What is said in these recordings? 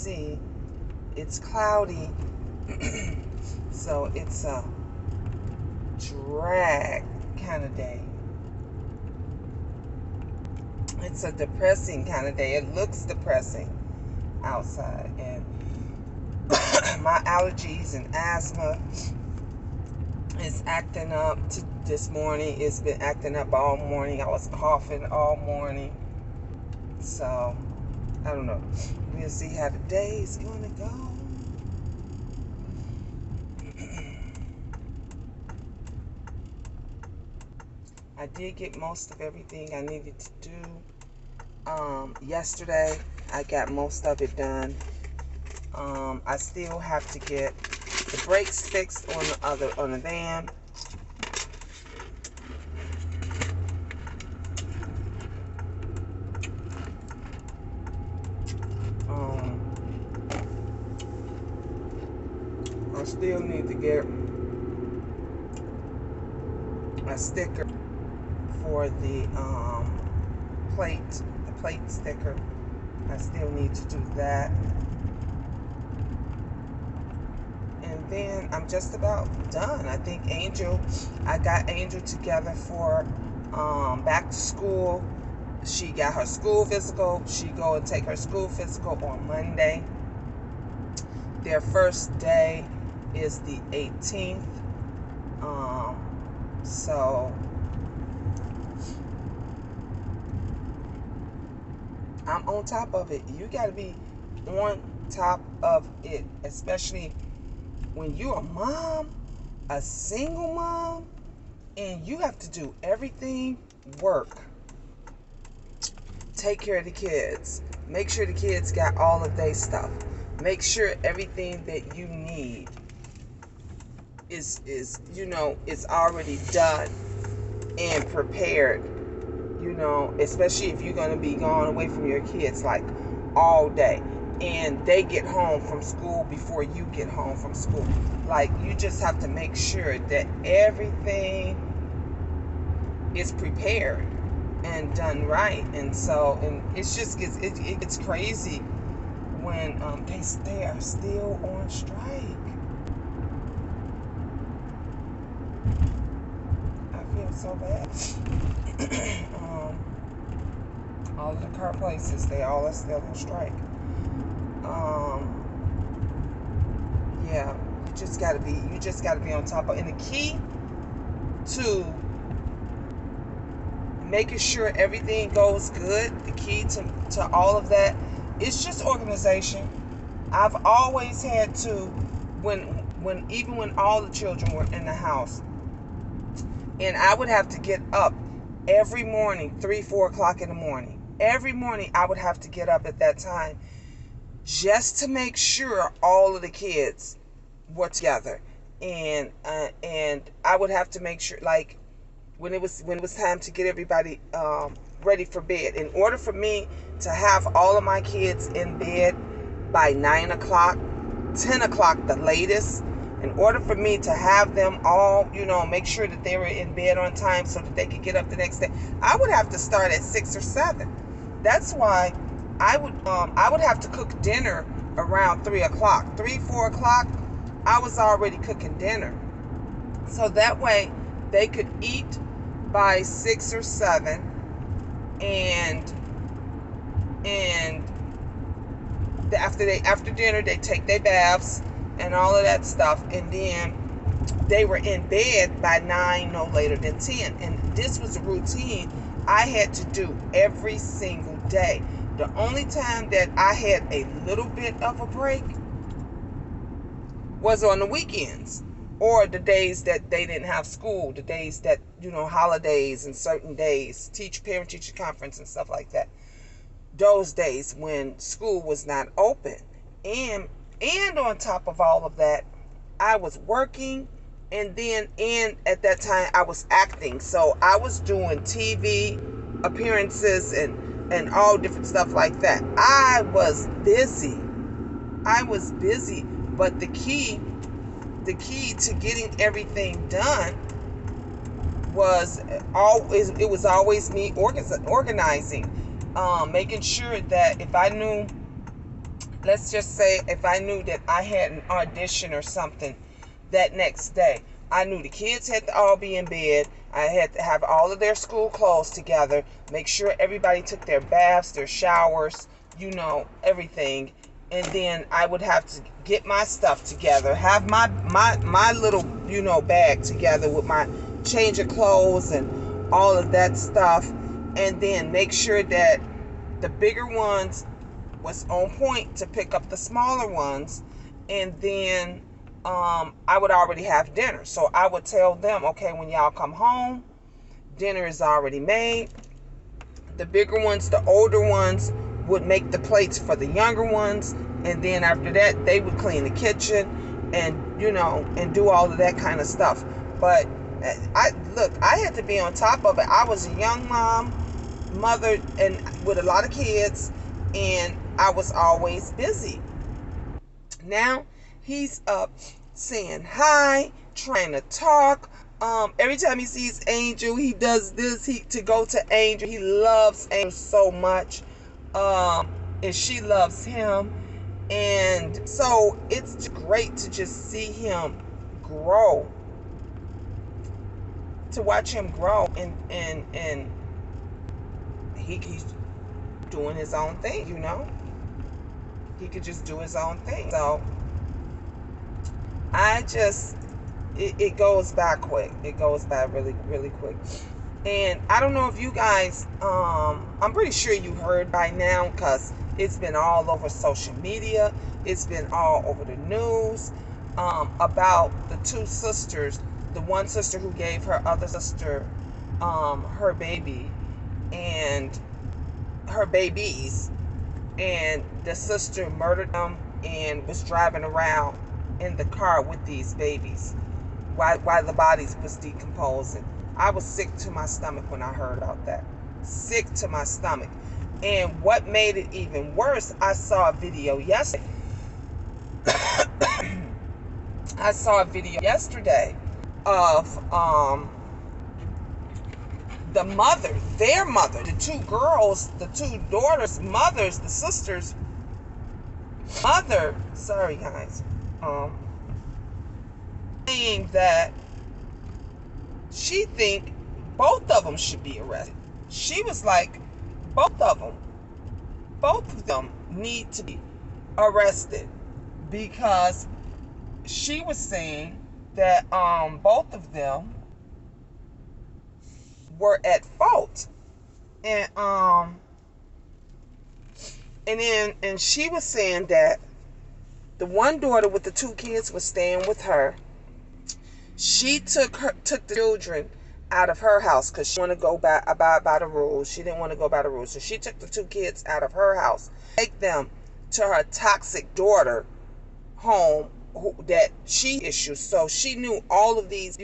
see, it's cloudy. So it's a drag kind of day. It's a depressing kind of day. It looks depressing outside. And my allergies and asthma is acting up this morning. It's been acting up all morning. I was coughing all morning. So, I don't know. We'll see how the day is going to go. I did get most of everything I needed to do. Yesterday, I got most of it done. I still have to get the brakes fixed on the van. I still need to get a sticker for the plate sticker. I still need to do that. And then I'm just about done. I think I got Angel together for back to school. She got her school physical. She go and take her school physical on Monday. Their first day is the 18th. So I'm on top of it. You got to be on top of it, especially when you're a mom, a single mom, and you have to do everything work. Take care of the kids. Make sure the kids got all of their stuff. Make sure everything that you need is already done and prepared. Especially if you're going to be gone away from your kids like all day, and they get home from school before you get home from school. Like, you just have to make sure that everything is prepared and done right. And it's just it's crazy when they are still on strike. I feel so bad. All of the car places, they all are still on strike. Yeah, you just gotta be on top of it. And the key to making sure everything goes good, the key to all of that, is just organization. I've always had to, even when all the children were in the house, and I would have to get up every morning, 3-4 o'clock in the morning. Every morning I would have to get up at that time just to make sure all of the kids were together, and I would have to make sure, like, when it was time to get everybody ready for bed. In order for me to have all of my kids in bed by 9 o'clock, 10 o'clock the latest, in order for me to have them all, make sure that they were in bed on time so that they could get up the next day, I would have to start at 6 or 7. That's why I would have to cook dinner around 3 o'clock. 3-4 o'clock, I was already cooking dinner. So that way they could eat by 6 or 7, and after dinner they take their baths and all of that stuff, and then they were in bed by 9, no later than 10. And this was a routine I had to do every single day. The only time that I had a little bit of a break was on the weekends, or the days that they didn't have school, the days that, holidays and certain days, parent-teacher conference and stuff like that. Those days when school was not open. And on top of all of that, I was working, and at that time I was acting. So I was doing TV appearances and all different stuff like that. I was busy, but the key to getting everything done was always me organizing, making sure that if I knew, let's just say if I knew that I had an audition or something that next day, I knew the kids had to all be in bed. I had to have all of their school clothes together, make sure everybody took their baths, their showers, everything. And then I would have to get my stuff together, have my little, bag together with my change of clothes and all of that stuff. And then make sure that the bigger ones was on point to pick up the smaller ones. And then I would already have dinner. So I would tell them, okay, when y'all come home, dinner is already made. The bigger ones, the older ones, would make the plates for the younger ones. And then after that, they would clean the kitchen and, and do all of that kind of stuff. But I had to be on top of it. I was a young mother, and with a lot of kids, and I was always busy. Now he's up saying hi, trying to talk. Every time he sees Angel, he does this. To go to Angel. He loves Angel so much, and she loves him. And so it's great to just see him grow, to watch him grow, and he's doing his own thing. He could just do his own thing. So it goes by quick. It goes by really, really quick. And I don't know if you guys, I'm pretty sure you heard by now, because it's been all over social media. It's been all over the news, about the two sisters. The one sister who gave her other sister her baby and her babies, and the sister murdered them and was driving around in the car with these babies while the bodies was decomposing. I was sick to my stomach when I heard about that. Sick to my stomach. And what made it even worse, I saw a video yesterday. I saw a video yesterday of the mother, their mother, the two girls, the two daughters' mothers, the sisters' mother, sorry guys, saying that she think both of them should be arrested. She was like, both of them need to be arrested, because she was saying that both of them were at fault. And and she was saying that the one daughter with the two kids was staying with her. She took the children out of her house because she wanted to go abide by the rules. She didn't want to go by the rules. So she took the two kids out of her house, take them to her toxic daughter home that she issues. So she knew all of these,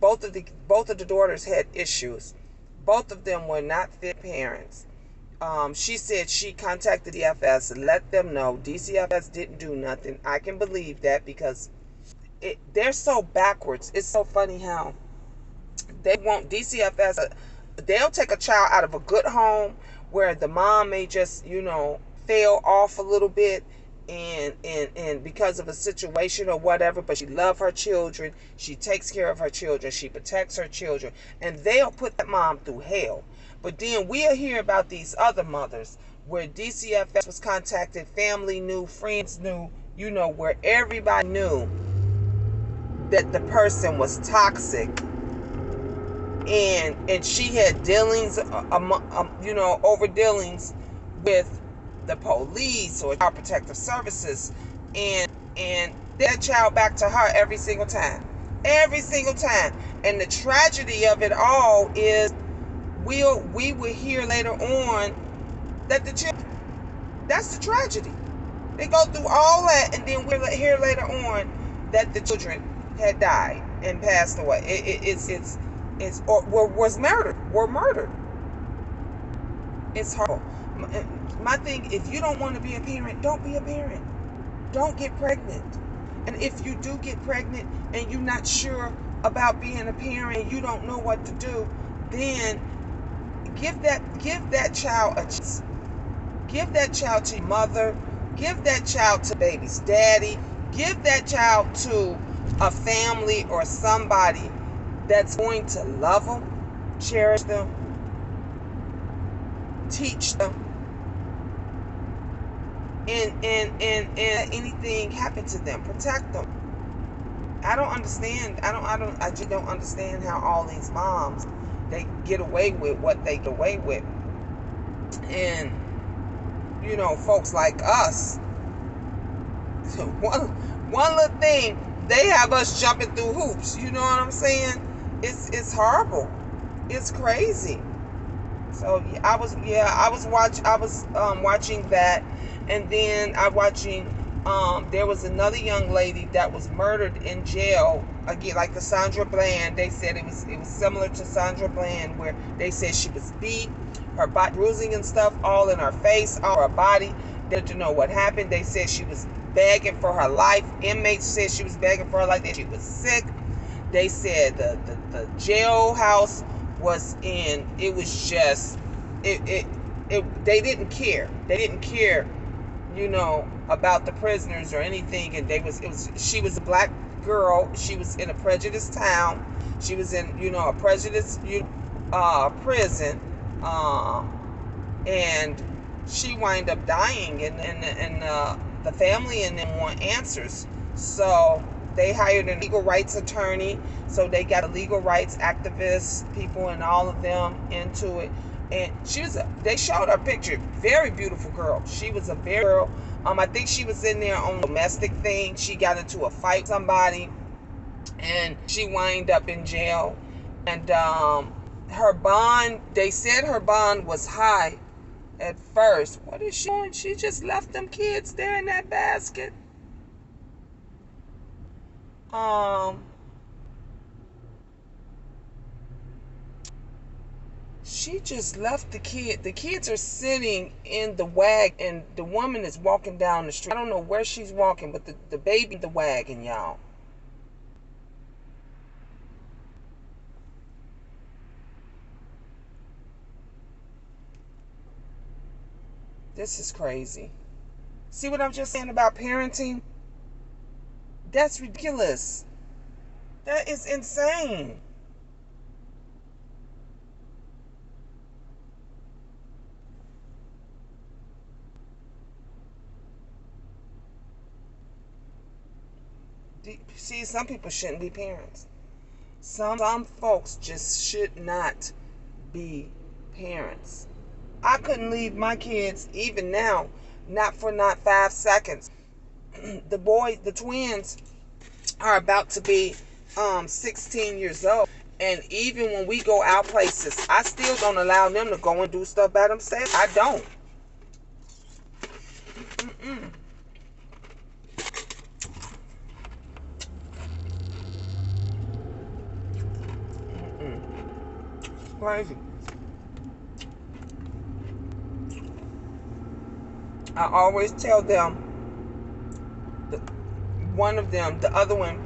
both of the daughters had issues. Both of them were not fit parents. She said she contacted DCFS and let them know. DCFS didn't do nothing. I can believe that, because they're so backwards. It's so funny how they want DCFS. They'll take a child out of a good home where the mom may just, fail off a little bit, and because of a situation or whatever, but she loves her children. She takes care of her children. She protects her children. And they'll put that mom through hell. But then we'll hear about these other mothers where DCFS was contacted, family knew, friends knew, where everybody knew that the person was toxic, and she had dealings, over dealings with the police or child protective services, and that child back to her every single time. And the tragedy of it all is we will hear later on that the children, that's the tragedy. They go through all that, and then we'll hear later on that the children had died and passed away. Or was murdered. Were murdered. It's horrible. My thing, if you don't want to be a parent, don't be a parent. Don't get pregnant. And if you do get pregnant and you're not sure about being a parent and you don't know what to do, then give that child a chance. Give that child to your mother, Give that child to baby's daddy. Give that child to a family or somebody that's going to love them, cherish them, teach them, and anything happen to them, protect them. I don't understand. I just don't understand how all these moms, they get away with what they get away with. And, folks like us, one little thing, they have us jumping through hoops. You know what I'm saying? It's horrible. It's crazy. So I was watching that, and then there was another young lady that was murdered in jail, again, like the Sandra Bland. They said it was similar to Sandra Bland, where they said she was beat, her body bruising and stuff all in her face, all her body. They didn't know what happened. They said she was begging for her life. Inmates said she was begging for her life, that she was sick. They said the jailhouse was in, it was just, they didn't care. They didn't care, about the prisoners or anything. And she was a black girl. She was in a prejudiced town. She was in, a prejudiced prison. And she wind up dying, and the family and them want answers. So they hired a legal rights attorney. So they got a legal rights activist, people, and all of them into it. And they showed her picture. Very beautiful girl. She was a very girl. I think she was in there on a domestic thing. She got into a fight with somebody, and she wind up in jail. And her bond, they said her bond was high at first. What is she doing? She just left them kids there in that basket. She just left the kid. The kids are sitting in the wagon, and the woman is walking down the street. I don't know where she's walking, but the baby in the wagon, y'all. This is crazy. See what I'm just saying about parenting? That's ridiculous. That is insane. See, some people shouldn't be parents. Some folks just should not be parents. I couldn't leave my kids, even now, not 5 seconds. The twins are about to be 16 years old. And even when we go out places, I still don't allow them to go and do stuff by themselves. I don't. Mm-mm. Crazy. I always tell them, one of them, the other one,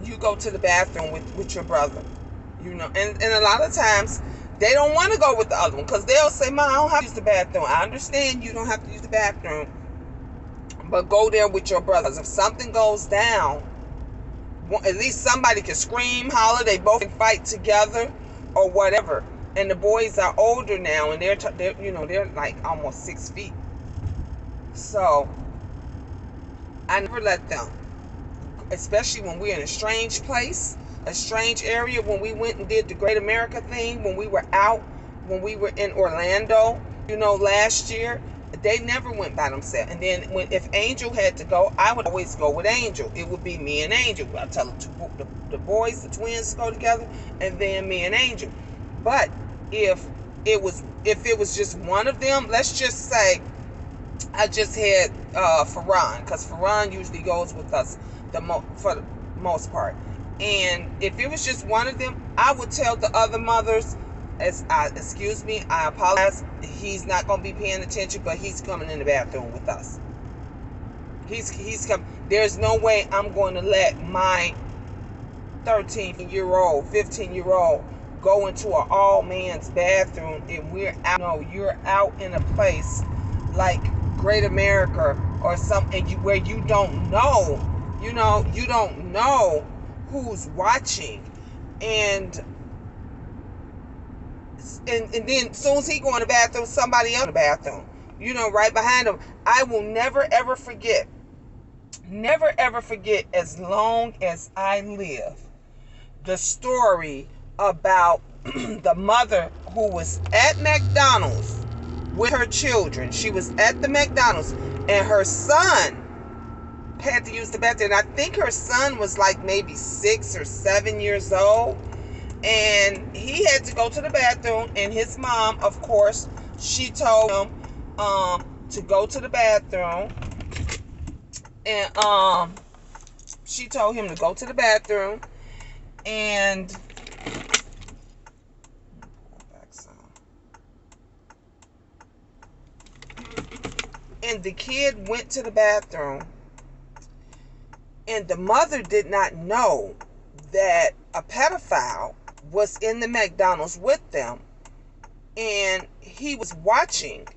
you go to the bathroom with your brother, and a lot of times they don't want to go with the other one, because they'll say, "Mom, I don't have to use the bathroom." I understand you don't have to use the bathroom, but go there with your brothers. If something goes down, at least somebody can scream, holler, they both can fight together or whatever. And the boys are older now, and they're like almost 6 feet. So I never let them, especially when we're in a strange place, a strange area. When we went and did the Great America thing, when we were in Orlando, last year, they never went by themselves. And then if Angel had to go, I would always go with Angel. It would be me and Angel. I'll tell the boys, the twins, to go together, and then me and Angel. But if it was just one of them, let's just say I just had Farron, because Farron usually goes with us for the most part. And if it was just one of them, I would tell the other mothers, excuse me, I apologize, he's not going to be paying attention, but he's coming in the bathroom with us. He's coming. There's no way I'm going to let my 13-year-old, 15-year-old go into an all-man's bathroom, and we're out. No, you're out in a place like Great America, or where you don't know, you don't know who's watching. And then as soon as he go in the bathroom, somebody else in the bathroom, right behind him. I will never ever forget, as long as I live, the story about the mother who was at McDonald's with her children. She was at the McDonald's and her son had to use the bathroom. And I think her son was like maybe 6 or 7 years old. And he had to go to the bathroom. And his mom, of course, she told him to go to the bathroom. And she told him to go to the bathroom. And the kid went to the bathroom, and the mother did not know that a pedophile was in the McDonald's with them, and he was watching,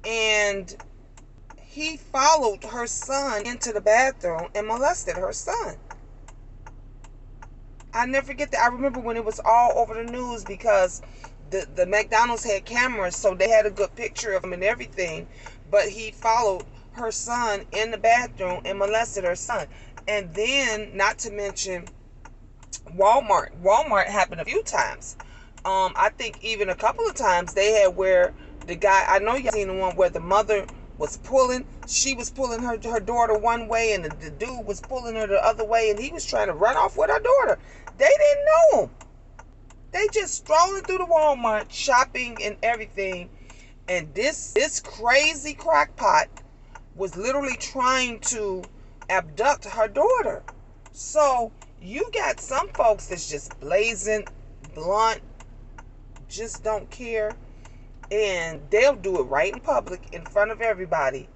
and he followed her son into the bathroom and molested her son. I never forget that. I remember when it was all over the news because the McDonald's had cameras, so they had a good picture of him and everything. But he followed her son in the bathroom and molested her son. And then, not to mention, Walmart happened a few times. I think even a couple of times they had where the guy, I know y'all seen the one where the mother was she was pulling her daughter one way, and the dude was pulling her the other way, and he was trying to run off with her daughter. They didn't know him. They just strolling through the Walmart, shopping and everything. And this crazy crackpot was literally trying to abduct her daughter. So you got some folks that's just blazing, blunt, just don't care. And they'll do it right in public, in front of everybody.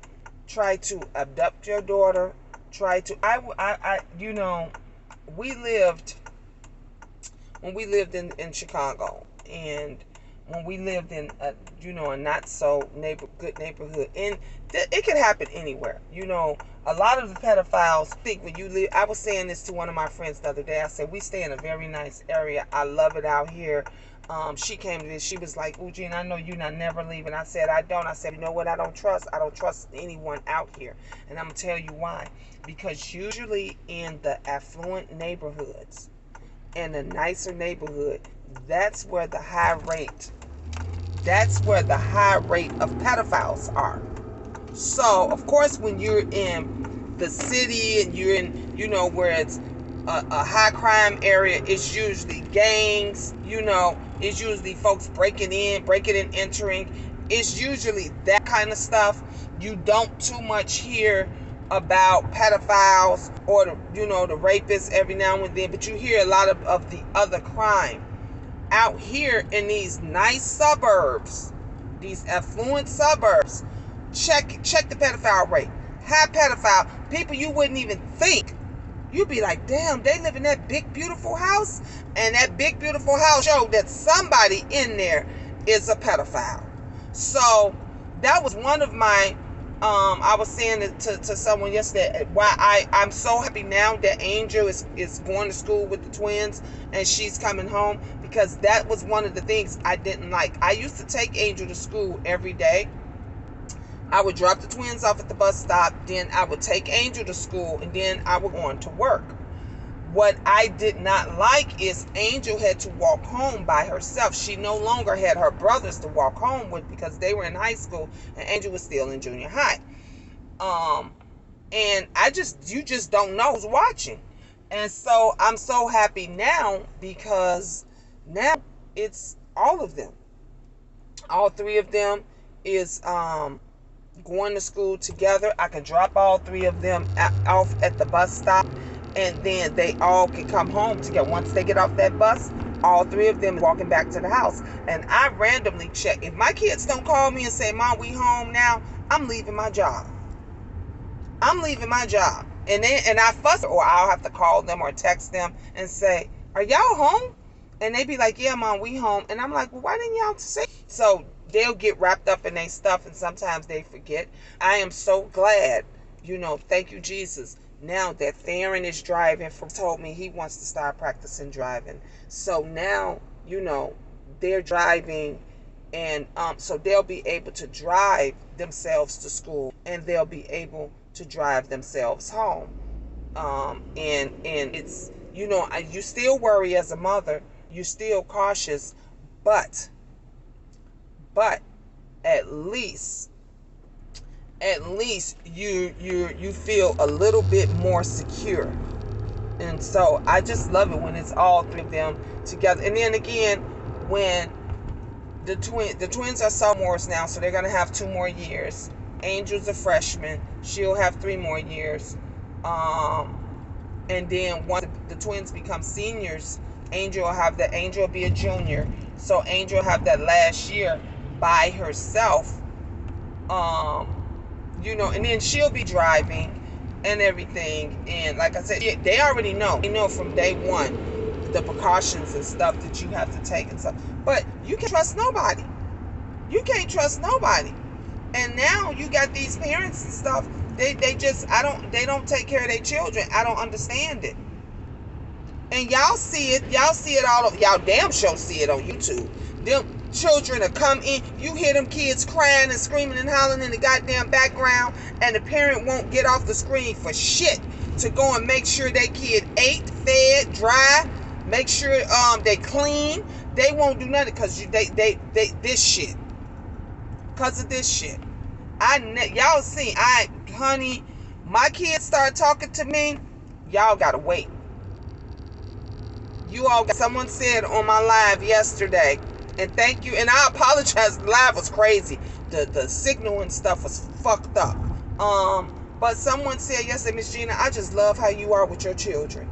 Try to abduct your daughter. When we lived in Chicago, and when we lived in a not so good neighborhood, and it could happen anywhere. A lot of the pedophiles think when you live. I was saying this to one of my friends the other day. I said, we stay in a very nice area. I love it out here. She came to this. She was like, Eugene, I know you're not never leaving. I said, I don't. I said, you know what? I don't trust anyone out here. And I'm going to tell you why. Because usually in the affluent neighborhoods and the nicer neighborhood, that's where the high rate of pedophiles are. So, of course, when you're in the city and you're in, where it's a high crime area, it's usually gangs, it's usually folks breaking in, entering. It's usually that kind of stuff. You don't too much hear about pedophiles or the rapists every now and then, but you hear a lot of the other crime. Out here in these nice suburbs, these affluent suburbs, check the pedophile rate. High pedophile, people you wouldn't even think. You'd be like, damn, they live in that big, beautiful house. And that big, beautiful house showed that somebody in there is a pedophile. So that was one of my, I was saying to someone yesterday, why I'm so happy now that Angel is going to school with the twins and she's coming home, because that was one of the things I didn't like. I used to take Angel to school every day. I would drop the twins off at the bus stop, then I would take Angel to school, and then I would go on to work. What I did not like is Angel had to walk home by herself. She no longer had her brothers to walk home with because they were in high school and Angel was still in junior high. And you just don't know who's watching. And so I'm so happy now, because now it's all of them. All three of them is going to school together. I can drop all three of them off at the bus stop, and then they all can come home together. Once they get off that bus, all three of them walking back to the house. And I randomly check. If my kids don't call me and say, Mom, we home now, I'm leaving my job. And I fuss, or I'll have to call them or text them and say, are y'all home? And they be like, yeah, Mom, we home. And I'm like, well, why didn't y'all say? So they'll get wrapped up in their stuff, and sometimes they forget. I am so glad Thank you, Jesus. Now that Theron is driving, told me he wants to start practicing driving. So now, they're driving, and so they'll be able to drive themselves to school, and they'll be able to drive themselves home. And it's, you still worry as a mother, you still cautious, but but at least you feel a little bit more secure. And so I just love it when it's all three of them together. And then again, when the twins are sophomores now, so they're gonna have 2 more years. Angel's a freshman; she'll have 3 more years. And then once the twins become seniors, Angel will be a junior. So Angel will have that last year by herself. And then she'll be driving and everything. And like I said, they already know. They know from day one the precautions and stuff that you have to take and stuff. But you can't trust nobody. You can't trust nobody. And now you got these parents and stuff. They don't take care of their children. I don't understand it. And y'all see it. Y'all see it all over. Y'all damn sure see it on YouTube. Them children will come in. You hear them kids crying and screaming and hollering in the goddamn background, and the parent won't get off the screen for shit to go and make sure their kid ate, fed, dry, make sure they clean. They won't do nothing because this shit. Because of this shit. Y'all see, honey, my kids start talking to me, y'all gotta wait. Someone said on my live yesterday, and thank you, and I apologize, the live was crazy. The signal and stuff was fucked up. But someone said yesterday, Miss Gina, I just love how you are with your children.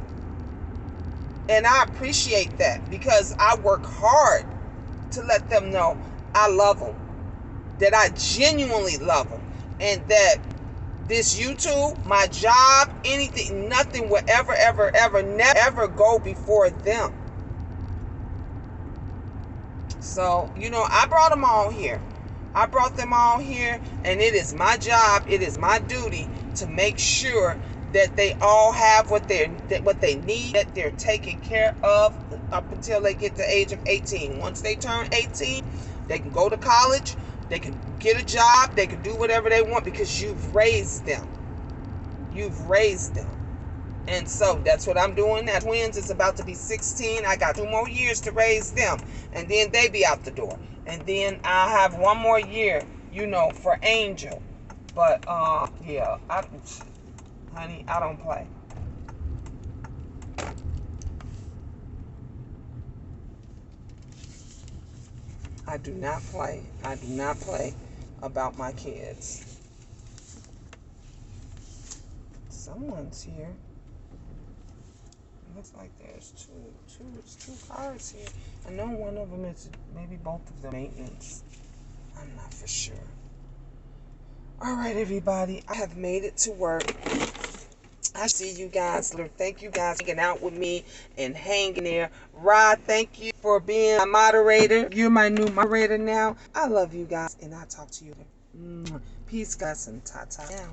And I appreciate that, because I work hard to let them know I love them. That I genuinely love them. And that this YouTube, my job, anything, nothing will never go before them. So, I brought them all here. I brought them all here, and it is my job, it is my duty to make sure that they all have what they need, that they're taken care of up until they get the age of 18. Once they turn 18, they can go to college, they can get a job, they can do whatever they want, because you've raised them. You've raised them. And so that's what I'm doing now. Twins is about to be 16. I got 2 more years to raise them. And then they be out the door. And then I'll have 1 more year, for Angel. But, yeah, honey, I don't play. I do not play. I do not play about my kids. Someone's here. It looks like there's two cars here. I know one of them is, maybe both of them, maintenance. I'm not for sure. All right, everybody. I have made it to work. I see you guys. Thank you guys for hanging out with me and hanging there. Rod, thank you for being my moderator. You're my new moderator now. I love you guys, and I'll talk to you later. Peace, guys, and ta-ta now.